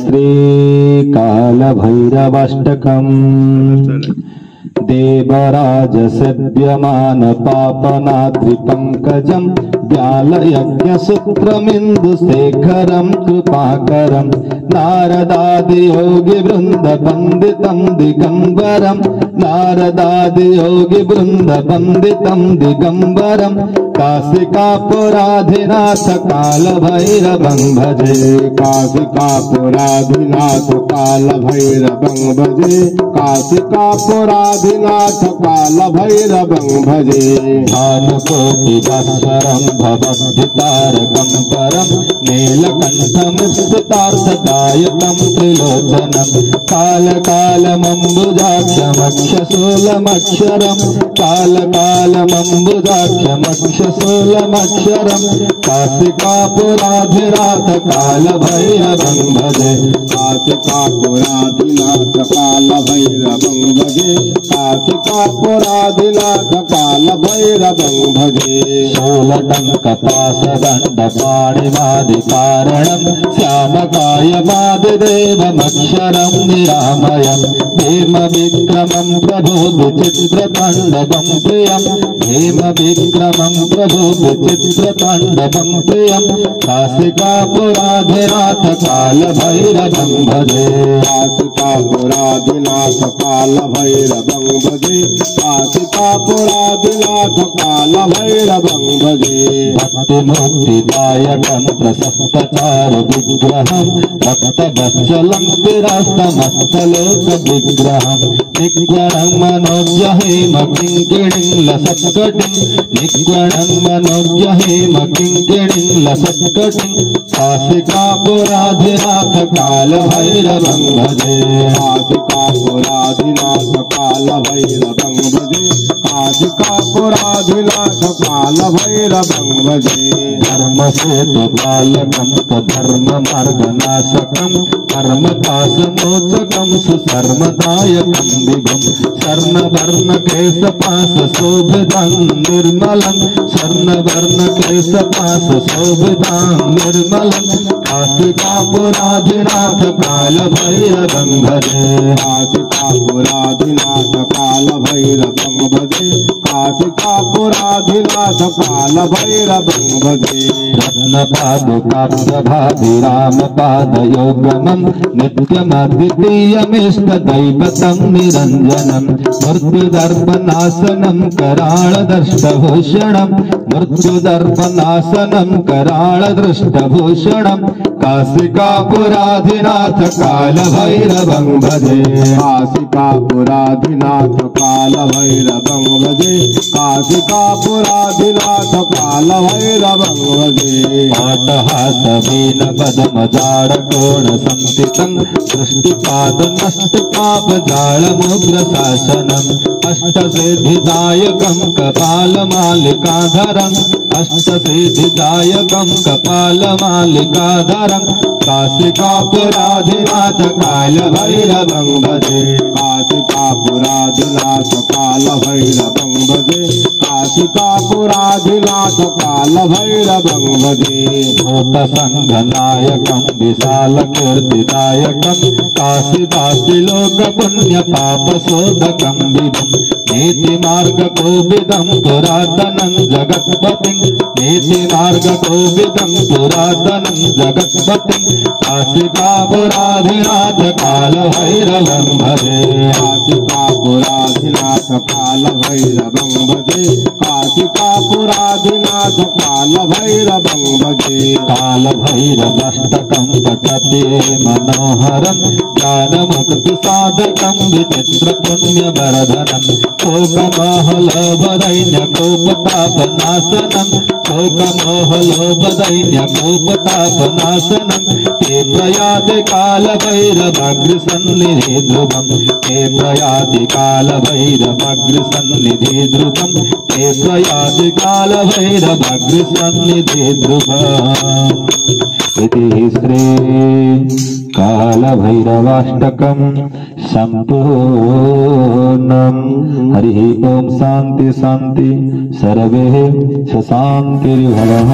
श्रीकालभैरवाष्टकम् देवराजसेव्यमान पापनाद्रिपङ्कजं व्यालयज्ञसूत्रमिन्दुशेखरं कृपाकरं नारदादियोगिवृन्दवन्दितं दिगम्बरं नारदादियोगिवृन्दवन्दितं दिगम्बरं काशिकापुराधिनाथ कालभैरवं भजे काशिकापुराधिनाथ कालभैरवं भजे काशिकापुराधिनाथ कालभैरवं भजे भानुकोटिभास्वरं भवद्धितारकं परं नीलकण्ठमिस्फुटार्थदायकं त्रिलोचनं कालकालमम्बुजाक्षमक्षशूलमक्षरं कालकालमम्बुजाक्षमक्षशूलमक्षरं काशिकापुराधिनाथ कालभैरवं भजे काशिकापुराधिनाथ कालभैरवं भजे काशिकापुराधिनाथ कालभैरवं भजे शूलटङ्कपाशदण्डपाणिमादिकारणं श्यामकायमादिदेवमक्षरं निरामयं भीमविक्रमं प्रभो विचित्रताण्डवं प्रियं भीमविक्रमं प्रभो विचित्रताण्डवं प्रियं काशिकापुराधिनाथ कालभैरवं भजे काशिकापुराधिनाथ कालभैरवं भजे काशिकापुराधिनाथ कालभैरवं भजे भक्तिमुक्तिदायकं प्रशस्तचारु विग्रहं भक्तवत्सलं स्थिरस्तमस्तलोकविग्रहं निग्वणं मनोज्ञहेम किङ्किणीं लसत्कटिं निग्वणं मनोज्ञहेम किङ्किणीं लसत्कटिं काशिकापुराधिनाथ कालभैरवं भजे काशिकापुराधिनाथ कालभैरवं भजे काशिकापुराधिनाथ कालभैरवं भजे धर्मसेतुपालकं धर्ममार्गनाशकं कर्मपाशमोचकं सुधर्मदायकं विभुं स्वर्णवर्णकेशपाशशोभितां निर्मलं स्वर्णवर्णकेशपाशशोभितां निर्मलं काशिकापुराधिनाथ कालभैरवं भजे काशिकापुराधिनाथ कालभैरवं भजे काशिकापुराधिनाथ कालभैरवं भजे रत्नपादुकाब्जभाभिरामपादयोगमं नित्यमद्वितीयमिष्टदैवतं निरञ्जनं मृत्युदर्पनाशनं कराळदष्टभूषणं मृत्युदर्पनाशनं कराळदृष्टभूषणं काशिकापुराधिनाथ कालभैरवं भजे काशिकापुराधिनाथ कालभैरवं भजे काशिकापुराधिनाथ कालभैरवं भजे पाटहासवीन पद्मजाडकोणसंस्थितं दृष्टिपादनष्टपापजालमुग्रशासनम् अष्टसिद्धिदायकं कपालमालिकाधरम् अष्टसिद्धिदायकं कपालमालिकाधरम् काशिकापुराधिनाथ कालभैरवं भजे काशिकापुराधिनाथ कालभैरवं भजे काशिकापुराधिनाथ कालभैरवं भजे भूतसङ्घनायकं विशालकीर्तिदायकं काशीवासिलोकपुण्यपापशोधकं विभुं नीतिमार्गकोविदं पुरातनं जगत्पतिं नीतिमार्गकोविदं पुरातनं जगत्पतिं काशिकापुराधिनाथ कालभैरवं भजे काशिकापुराधिनाथ कालभैरवं भजे काशिकापुराधिनाथ कालभैरवं भजे कालभैरवाष्टकं पठते मनोहरं ज्ञानमुक्तिसाधकं विचित्रपुण्यवर्धनं शोकमोहलोभदैन्यकोपतापनाशनं शोकमोहलोभदैन्यकोपतापनाशनं ते प्रयाति कालभैरवाग्रसन्निधे ध्रुवं ते प्रयाति कालभैरवाग्रसन्निधे ध्रुवं ते प्रयाति कालभैरवाग्रसन्निधे ध्रुवम् इति श्री कालभैरवाष्टकं सम्पूर्णम्। हरि ओम शांति शांति सर्वे शान्तिर्भवः।